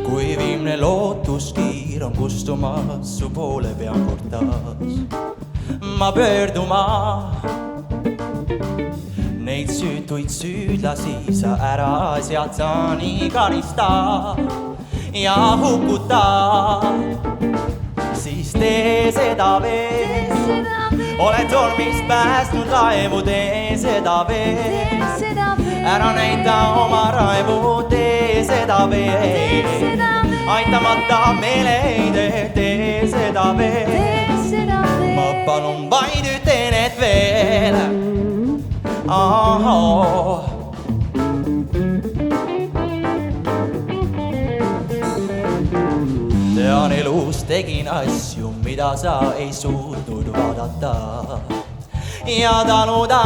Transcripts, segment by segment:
Kui viimne lootuskiir on kustumas, su poole pean kord taas ma pöörduma. Neid süütuid süüdlasi sa ära sealt sa nii karista ja hukuta. Siis tee seda veel, oled tormist päästnud laevu, tee seda veel. Ära näita oma raivu, tee seda veel. Aitamata meeleheide, tee seda veel. Ma palun vaid üten, et veel. Tean elus tegin asju, mida sa ei suutnud vaadata ja taluda.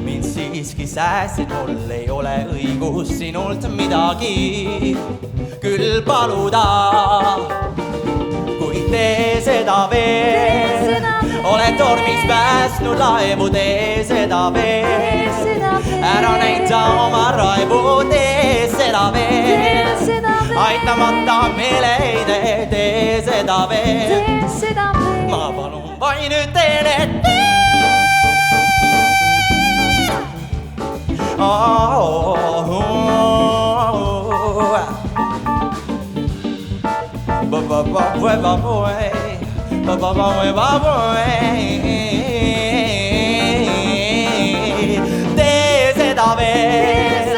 Mind siiski säästsid, mul ei ole õigus sinult midagi küll paluda. Kuid tee seda veel, oled tormis päästnud laevu, tee seda veel. Ära näita oma raivu, tee seda veel. Aitamata meeleheide, tee seda veel. Ma palun vaid üten, et veel. Tee seda veel,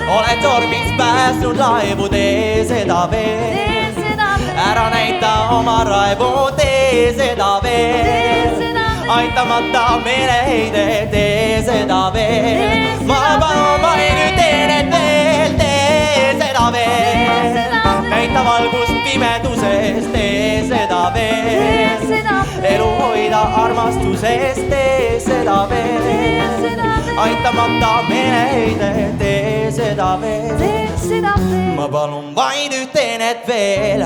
oled tormist päästnud laevu, tee seda veel. Ära näita oma raivu, tee seda veel. Aitamata meeleheide, tee seda veel. Ma palun vaid üten, et veel, tee seda veel. Näita valgust pimeduses, tee seda veel. Elu hoida armastusest, tee seda veel. Aitamata meeleheide, tee seda veel. Ma palun vaid üten, et veel.